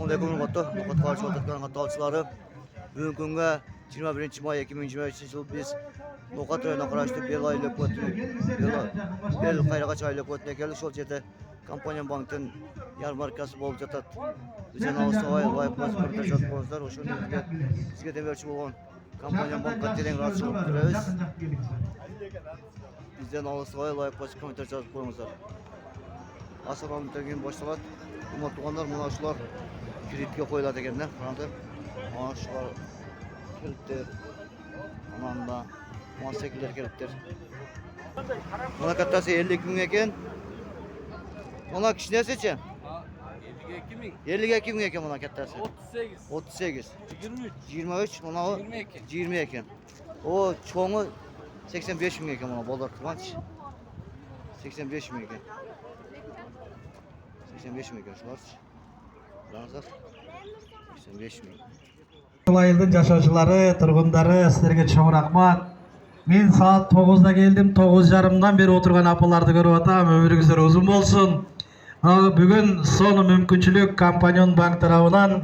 Assalamualaikum warahmatullahi wabarakatuh. Talçıları bugün günge 21 may 2023 yıl biz Nokat rayonuna karıştı bir aylık bir kayrağa aylık ötüne geldi. Şol jerde Kompaniya bankın yarmarkası bolup jatat. Bizden alsaway layık pasportlar jatpozlar. Oşunu sizge demerçi bolgon Kompaniya bankka tereң rahatçılık tileriz. Bizden alsaway layık pasportlar жазып koyuңuzlar. Asırlan mütekin başlalat. Umut tuğanlar munaşlar kreditke koyulады eкен да. Қараңдар. Munaşlar kreditler ananda munasekiller kreditler. Muna kattası 52 bin eken. Ona kişi ne seçen? 52 bin. 52 bin eken muna kattası. 38. 38. 23. 23 muna o 22. 20 eken. O çoğunu 85 bin eken muna bolar Kıvanç. 85 bin eken. 85 bin eken şular. Қараңыздар. 85 bin. Айылдың жашаушылары, тұрғындары, сіздерге чоң рахмат. Мен саат 9-да келдім, 9:30-дан бері отырған апаларды көріп атам, өміріңіздер ұзын болсын. Бүгін соны мүмкіншілік Компаньон банк тарабынан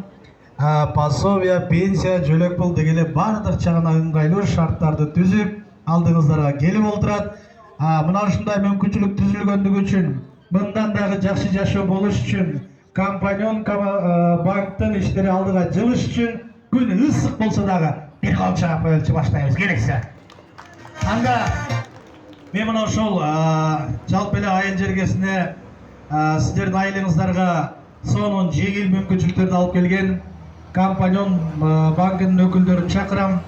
пособия, пенсия, жөлек пұл дегеле бардық жағына ыңғайлы шарттарды түзіп, алдыңыздарға келіп отырады. Мына ушундай мүмкіншілік түзілгендігі үшін, мындан дағы жақсы жашоо болуш үшін, Компаньон банктың иштери алдыға жылыш үшін, күн ысык болса дағы бир калча коюлчу баштайбыз келексе. Анда мен мына ошол жалпы эле айыл жергесине сиздердин айылыңыздарга сонун жеңил мүмкүнчүлүктөрдү алып келген Компаньон банкынын өкүлдөрүн чакырам.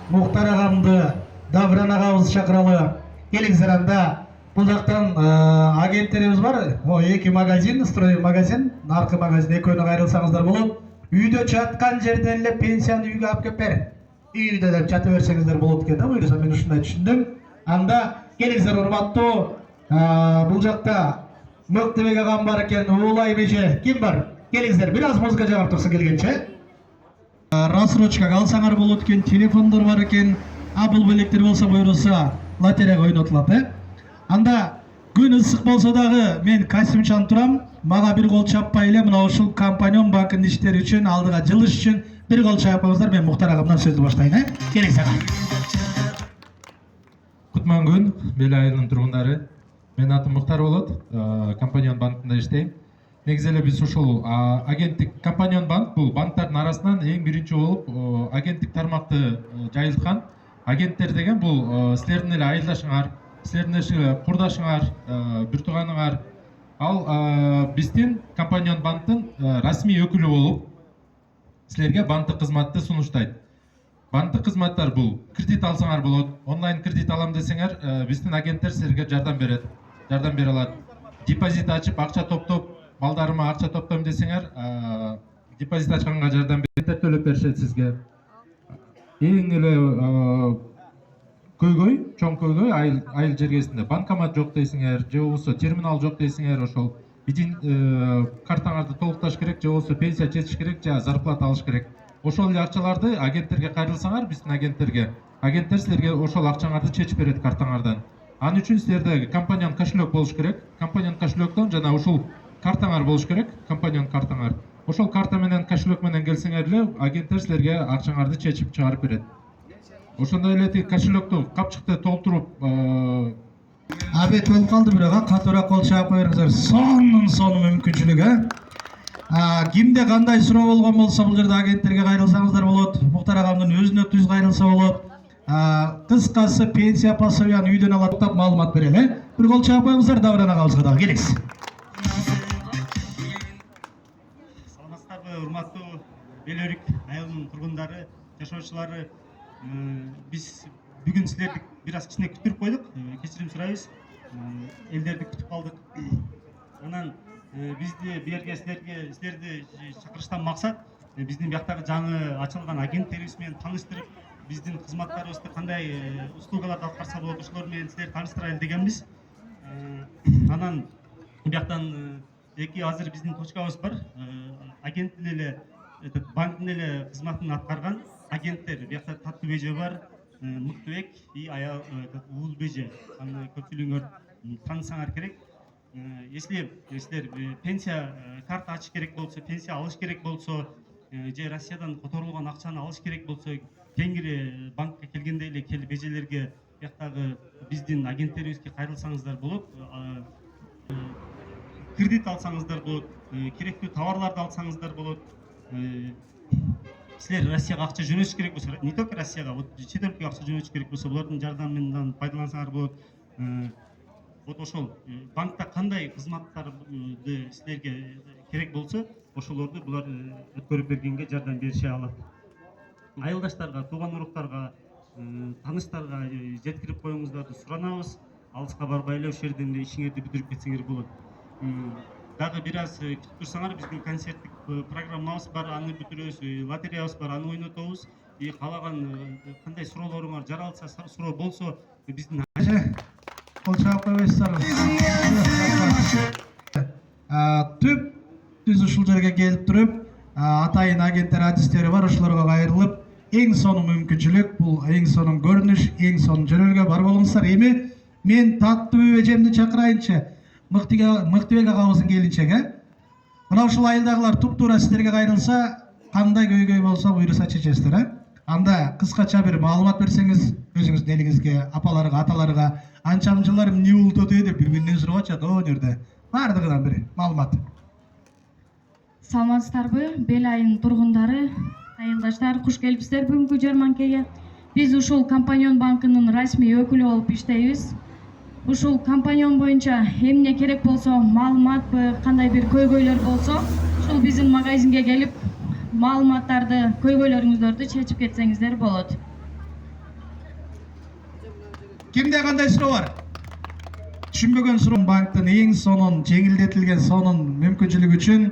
Мухтар агамды, Давран агабызды чакыралы. Келиңиздер анда. Бул жактан агенттерибиз бар. Эки магазин, строй магазин, наркы магазин экөөнө кайрылсаңыздар болот. Үйдө жаткан жерден эле пенсияны үйгө алып келип бер. Үйдө деп жата берсеңиздер болот экен да, буюрса мен ушундай түшүндүм. Анда келиңиздер урматтуу. Бул жакта Мыктыбек агам бар экен, Уулай беже. Ким бар? Келиңиздер, бир аз музыка жагып турса келгенче. Рассрочка алсаңар болот экен, телефондор бар экен. Бул белектер болсо буюрса лотереяга ойнотулат, Анда күн ысык болсо дагы мен костюмчан турам. Мага бир кол чаппай эле мына ушул Компаньон банкынын иштери үчүн, алдыга жылыш үчүн бир кол чапыңыздар. Мен Мухтар агамдан сөздү баштайын, Келиң сага. Кутман күн, Бел айылынын тургундары. Менин атым Мухтар болот. Компаньон банкында иштейм. Негизи эле биз ушул агенттик Компаньон банк бул банктардын арасынан эң биринчи болуп агенттик тармакты жайылткан. Агенттер деген бул силердин эле айылдашыңар, силердин эле курдашыңар, бир тууганыңар. Ал биздин Компаньон банктын расмий өкүлү болуп силерге банктык кызматты сунуштайт. Банктык кызматтар бул кредит алсаңар болот, онлайн кредит алам десеңер, биздин агенттер силерге жардам берет, жардам бере алат. Депозит ачып, акча топтоп, балдарыма акча топтойм десеңер, депозит ачканга жардам берет, төлөп беришет сизге. Эң эле көйгөй, чоң көйгөй айыл жергесинде банкомат жок дейсиңер, же болбосо терминал жок дейсиңер, ошол бидин картаңарды толукташ керек, же болбосо пенсия чечиш керек, же зарплата алыш керек. Ошол эле акчаларды агенттерге кайрылсаңар, биздин агенттерге, агенттер силерге ошол акчаңарды чечип берет картаңардан. Аны үчүн силерде Компаньон кошелек болуш керек. Компаньон кошелектон жана ушул картаңар болуш керек, Компаньон картаңар. Ошол карта менен кошелек менен келсеңер эле агенттер силерге акчаңарды чечип чыгарып берет. Ошондой эле кошелекту капчыкты толтуруп Абет болуп калды бирок, катуураак кол чаап коюңуздар. Сонун мүмкүнчүлүк, Кимде кандай суроо болгон болсо бул жерде агенттерге кайрылсаңыздар болот. Мухтар агамдын өзүнө түз кайрылса болот. Кыскасы пенсия пособияны үйдөн алат деп маалымат берели, Бир кол чаап коюңуздар, Давран агабызга дагы келиңиз. Саламатсыздарбы, урматтуу Бел Өрүк айылынын тургундары, жашоочулары. Биз бүгүн силерди бир аз кичине күтүрүп койдук. Кечирим сурайбыз. Элдерди күтүп калдык. Анан бизди берге силерди чакырыштан максат биздин бияктагы жаңы ачылган агенттерибиз менен тааныштырып, биздин кызматтарыбызды кандай услугаларды алып барса болот, ошолор менен силерди тааныштырайлы дегенбиз. Анан бияктан эки азыр биздин точкабыз бар. Агенттин эле банктын эле кызматын аткарган агенттер. Биякта Таттуу беже бар, Мыктыбек и Уул беже. Аны көпчүлүгүңөр таанысаңар керек. если силер пенсия карта ачыш керек болсо, пенсия алыш керек болсо, же Россиядан которулган акчаны алыш керек болсо, тенгири банкка келгенде эле келип эжелерге бияктагы биздин агенттерибизге кайрылсаңыздар болот. Кредит алсаңыздар болот, керектүү товарларды алсаңыздар болот. Силер Россияга акча жөнөтүш керек болсо, не только Россияга, вот чет өлкөгө акча жөнөтүш керек болсо, булардын жардамынан пайдалансаңар болот. Вот ошол банкта кандай кызматтарды силерге керек болсо, ошолорду булар өткөрүп бергенге жардам берише алат. Айылдаштарга, тууган уруктарга, тааныштарга жеткирип коюңуздарды суранабыз. Алыска барбай эле ошол жерден ишиңерди бүтүрүп кетсеңер болот. Дагы бир аз күтүп турсаңар, биздин концерттик программабыз бар, аны бүтүрөбүз, лотереябыз бар, аны ойнотобуз. Каалаган кандай суроолоруңар жаралса, суроо болсо биздин Кол чаап койбойсуздар. Түп биз ушул жерге келип туруп, атайын агенттер адистери бар, ошолорго кайрылып, эң сонун мүмкүнчүлүк, бул эң сонун көрүнүш, эң сонун жөнөлгө бар болуңуздар. Эми мен Таттыбек эжемди чакырайынчы. Мыктыбек агабыздын келинчеги. Мына ушул айылдагылар туп-туура сиздерге кайрылса, кандай көйгөй болсо буйруса чечесиздер, Анда кыскача бир маалымат берсеңиз, өзүңүздүн элиңизге, апаларга, аталарга, анчам жылдарым эмне болуп атат деп бири-биринен сурап атышат о жерде. Бардыгынан бир маалымат. Саламатсыздарбы, Бел айынын тургундары, айылдаштар, куш келипсиздер бүгүнкү жарманкеге. Биз ушул Компаньон банкынын расмий өкүлү болуп иштейбиз. Ушул компаньон боюнча эмне керек болсо, маалыматпы, кандай бир көйгөйлөр болсо, ушул биздин магазинге келип, маалыматтарды, көйгөйлөрүңүздөрдү чечип кетсеңиздер болот. Кимде кандай суроо бар? Түшүнбөгөн суроо банктын эң сонун, жеңилдетилген сонун мүмкүнчүлүгү үчүн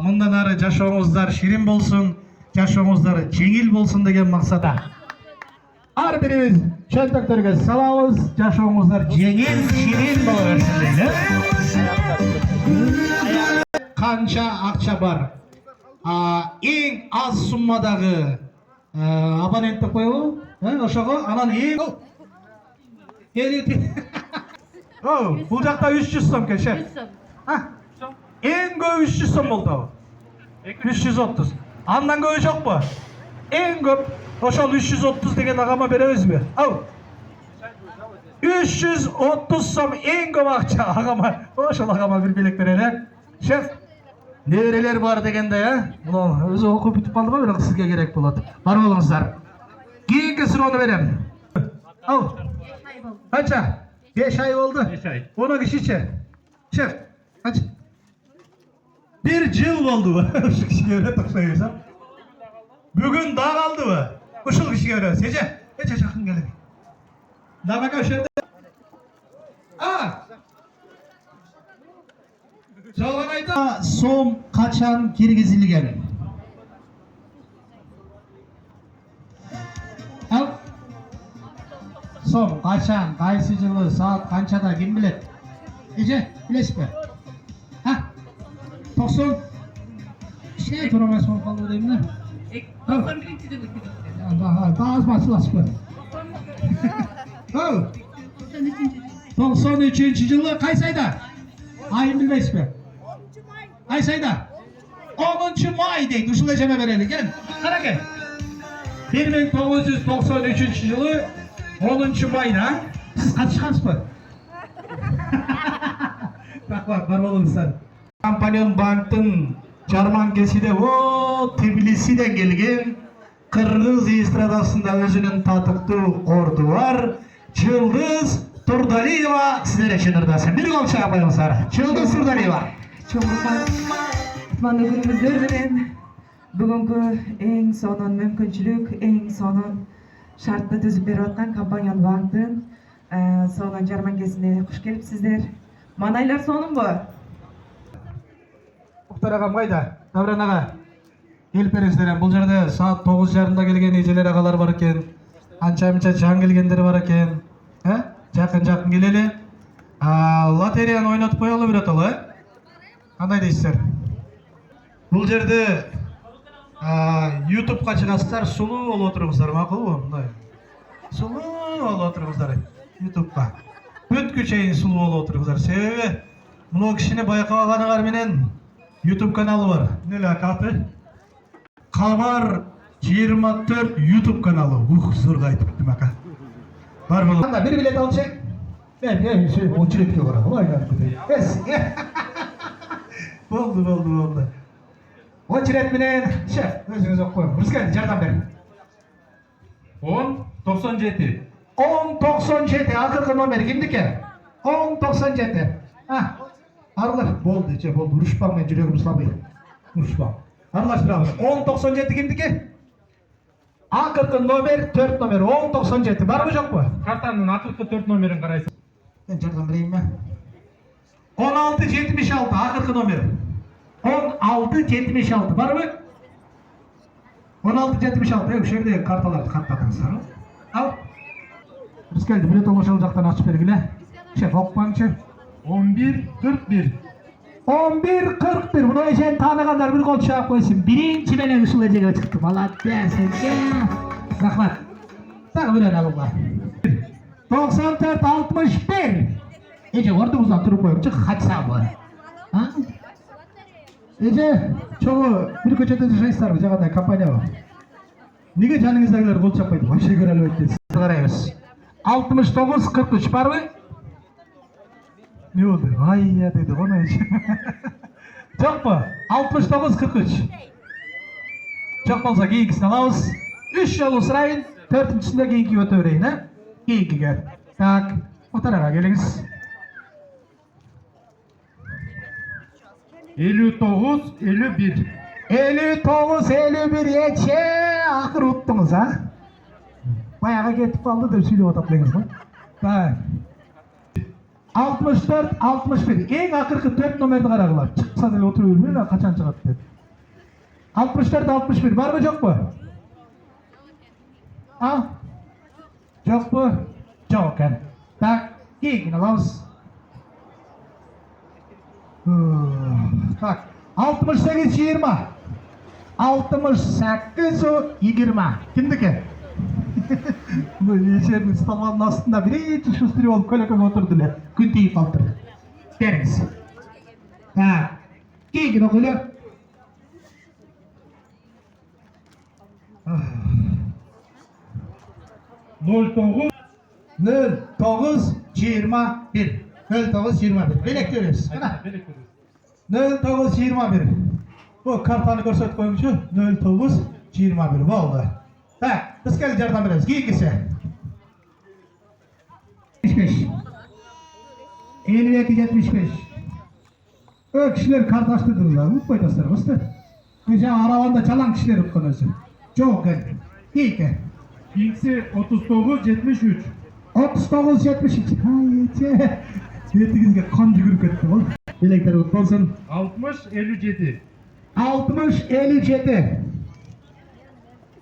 мындан ары жашооңуздар ширин болсун, жашооңуздар жеңил болсун деген максатта. Ар бирибиз чөнтөктөргө салабыз, жашооңуздар жеңил, ширин боло берсин дейли. Канча акча бар? Эң аз суммадагы абоненттик коебу, ошого анан эң бул жакта 300 сом кеше. Эң көп 300 сом болду. 330. Андан көбү жокпу? Эң көп ошол 330 деген агама беребизби? 330 сом эң көп акча агама. Ошол агама бир белек берели. Шеф, неберелер бар дегенде, мына өзү окуп бүтүп калды го, бирок сизге керек болот. Бар болуңуздар. Кийинки суроону берем. Канча? 5 ай болду. 5 ай. Оны кишиче. Шеф, канча? 1 жыл болду. Ушул кишиге берет окшойбуз, а? Бүгүн да калдыбы? Ушул кишиге беребиз. Эже жакын келип. Дабака ошерде. Жалган айта, сом качан киргизилген? Сом качан, кайсы жылы, саат канчада ким билет? Эже, билесизби? 90. Şey turamaz mı kaldı değil mi? 91-ci жылы киргизилген. Daha az basılasın. 93 жылы кайсы айда? Айын билбейсизби? Кайсы айда? 10 май дейт. Ушул эжеме берели. Кел. Каракай. 1993 жылы 10 майда сиз катышкансызбы? Рахмат, бар болуңуздар. Компаньон банктын жарманкесиде Тбилисиден келген Кыргыз эстрадасында өзүнүн татыктуу орду бар Жылдыз Турдалиева сиздер үчүн ырдасын. Бир кол чыгап коюңуздар. Жылдыз Турдалиева. Кутмандуу күнүңүздөр менен бүгүнкү эң сонун мүмкүнчүлүк, эң сонун шартты түзүп берип аткан Компаньон банктын сонун жарманкесине куш келипсиздер. Манайлар сонунбу? Muhtar agam kayda? Davran ağa. Gelip beresizdер. Бұл жерде saat 9:30'da kelgen ejeler ağalar бар eкен. Ança-muncha жан келгендер бар eкен. Жақын келели. Лотерияны ойнатып коелу бираталы. Кандай дейсиздер? Бұл жерде YouTube-ка чыгасыздар, сулуу болуп отуруңуздар, макулбу? Мындай. Сулуу болуп отуруңуздар YouTube-ка. бүткү чейин сулуу болуп отургуздар. Себеби мына кишини байкабаганыңар менен YouTube каналы бар. Эмне эле аты? Кабар 24 YouTube каналы. Зор айтыптым ака. Бар болуп. Анда бир билет алчы. Мен очередке барам. Айланып кетейин. Болду. Очеред менен шеф, өзүңүз окуп коюңуз. Рускай, жардам бер. 1097. 1097 акыркы номер кимдики? 1097. Аралаш болду, болду. Урушпаң, мен жүрөгүм слабый. Урушпаң. Аралаштырабыз. 1097 кимдики? Акыркы номер 4 номер 1097 барбы жокпу? Картанын акыркы 4 номерин карайсыз. Мен жардам берейинби? 1676 акыркы номер. 1676 барбы? 1676 ушул жерде карталарды каттадыңыздар. Ал. Биз келди, билет ошол жактан ачып бергиле. Шеф окпаңчы. 1141. 1141. Муну эшен тааныгандар бир кол чаап койсун. Биринчи менен ушул эжеге чыкты. Молодец. Рахмат. Дагы бир алыңlar. 9461. Эже ордуңуздан туруп коюңчу, качсабы. Эже, чогуу бир көчөдө жашайсыздарбы? Жагандай компания бар. Неге жаныңыздагылар кол чаппайт? Вообще көрө албайт. Карайбыз. 6943 барбы? Не болду? Ай, деди, кону эже. Жокпу? 6943. Жок болсо кийинкисин алабыз. 3 жолу сурайын, 4-чүсүндө кийинки өтө берейин, Кийинкиге. Так, отарага келиңиз. 5951. 5951 эче акыр уттуңуз, Баягы кетип калды деп сүйлөп атат элеңиз го. Так. 64 61. Эң акыркы 4 номерди карагыла. Чыкса деле отуруп жүрбөйүн, качан чыгат деп. 64 61 барбы жокпу? Жокпу? Жок экен. Так, кийин алабыз. Так, 68 20. 68 20. Кимдики? Bu ешердің столанын астында бірінші шустырып алып көлөкөң отырды эле. Күн тийип калыптыр. Бериңиз. Так, кийин окуйлу. Ноль тогуз 0921. 0921. Белек беребиз. 0921. Bu картаны көрсөтүп коюңчу. 0921 болду. Так, biz keldi жардам беребиз. Кийинкиси. 75. 52-75. Кишилер карта аштырдыңыздар, унутпай атасыздар, басты. Жаңа арабанда жалаң кишилер уткан өзү. Жок экен. Кийинки. Кийинкиси 3973. 3973. Ай, бетиңизге кан жүгүрүп кетти го. Белектер кут болсун. 6057. 60-57.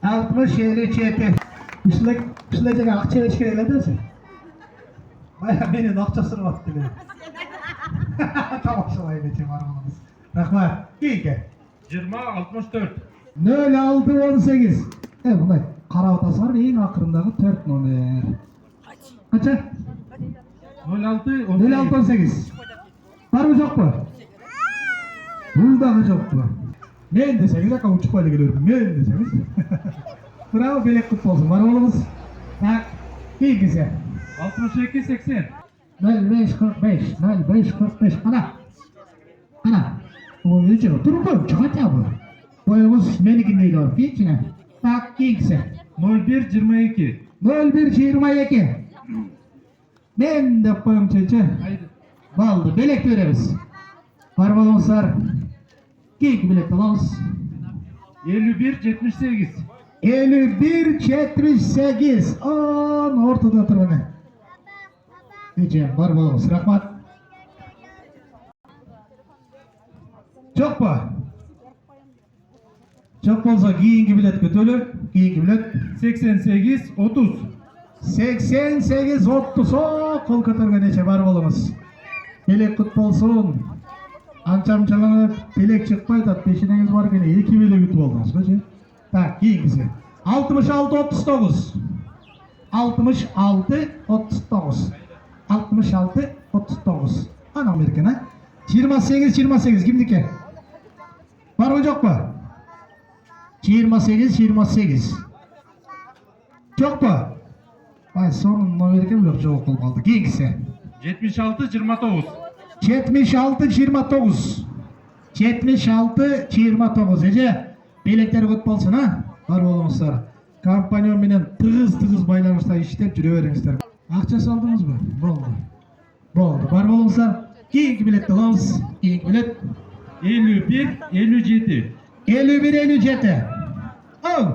60-57. Ушулай жага акча бериш керек эле десең. Бая менен акча сурап атты эле. Тамашалай бече барганыбыз. Рахмат. Кийинки. 2064. 0618. Мындай карап атасыңарбы, эң акырындагы 4 номер. Канча? 0618. Барбы жокпу? Бул дагы жокпу. Мен десеңиз ака учпай эле келердим. Мен десеңиз. Браво, белек кут болсун. Бар болуңуз. Так, кийинкиси. 6280. 0545. 0545. Ana. O эже туруп коюңчу кантябы? Боюңуз меникиндей эле бар. Кийинчине. Так, кийинкиси. 0122. 0122. Мен деп коюңчу эже. Болду, белек беребиз. Бар болуңуздар. Кийинки белекти алабыз. 5178. 51-78. Ортада турган. Эже, бар болуңуз. Рахмат. Жокпу? Жок болсо кийинки билет көтөлү. Кийинки билет 8830. 88-30. Кол көтөргөн эже, бар болуңуз. Белек кут болсун. Анчамчаланып, белек чыкпай атат. Пешенеңиз бар экен, 2 белек үтүп алдыңыз го же. Так, кийинкиси. 66-39. 66-39. 66-39. Anam berken ha. 28-28 kimdiki? Var mı yok mu? 28-28. Yok mu? Ay sonun nomeriken yok cevap olmadı. Keyingisi? 76-29. 76-29. 76-29. Ece, belekleri kut bolsun ha. Var bolumuzlar. Kampanyon menen tığız baylanışta işlep jüre beriңиздер. Акчасы алдыңыз mı? Болды. Болды. Бар болуңуздар. Keyingi biletти алабыз. Keyingi bilet. 51-57. 51-57. Al.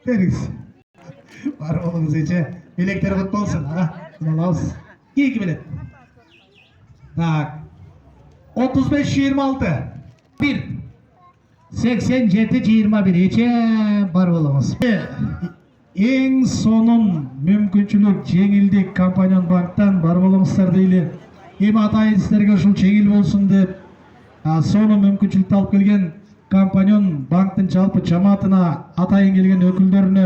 Беріңіз. Бар болуңуз Ece. Белектер кут болсын. Bunu alabız. Keyingi bilet. Так. 35-26. 1. 87-21. Ece бар болуңуз. Eң сонун мүмкүнчүлүк жеңилдик Компаньон банктан бар болуңуздар дейли. Эми атайын сиздерге ушул жеңил болсун деп сонун мүмкүнчүлүктү алып келген Компаньон банктын жалпы жамаатына, атайын келген өкүлдөрүнө,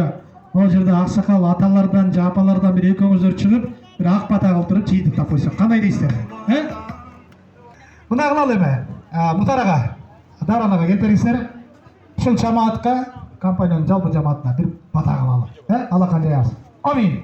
ол жерде аксакал аталардан же апалардан бир экөөңүздөр чыгып, бир ак бата кылып туруп жыйынтыктап койсок кандай дейсиздер? Мына кылалы эми. Мутар ага, Даран ага келип бериңиздер. Ушул жамаатка, Компаньон жалпы жамаатына бир бата кылалы. Алакан жаябыз. Амин.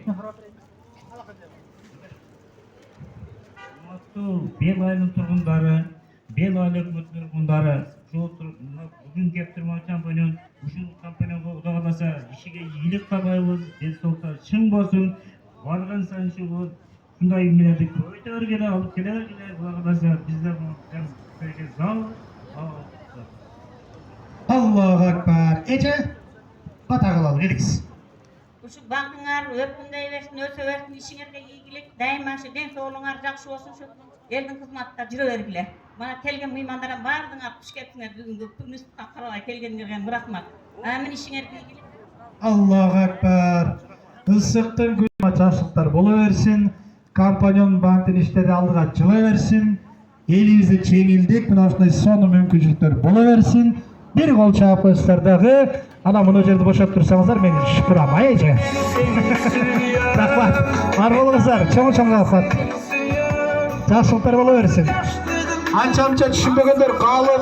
Бел айылынын тургундары, Бел айыл өкмөтүнүн тургундары, бүгүн кеп турган компаньон, ушул компаньонго Кудай кааласа ишиге ийгилик каалайбыз, ден соолукта чың болсун, барган сайын ушул ушундай эмелерди көбөйтө алып келе бергиле, Кудай кааласа биздер көйгө зал. Allahu Akbar. Ece, bata kılalı geliriz. Uşu bankыңар өркүндөй берсин, өсө берсин, ишиңерге ийгилик, дайыма ошо ден соолугуңар жакшы болсун, ошо элдин кызматында жүрө бергиле. Мына келген мыймандарға бардыңар, куш кептиңер, бүгүнкү күн ыстыкка карабай келгениңерге рахмат. Амин, ишиңерге ийгилик. Allahu Akbar. Ысыктын күнү жакшылыктар боло берсин. Компаньон банктын иштери алдыга жыла берсин. Элибизде жеңилдик, мына ушундай сонун мүмкүнчүлүктөр боло берсин. Bir kol çağып koysunlar dağı. Ana bunu жерді boşap dursanızlar men şüküram Ece. Rahmat. Var bolыңыздар. Çoğun rahmat. Жақсылықтар бола берсин. Анча-мынча түшүнбөгөндөр калып.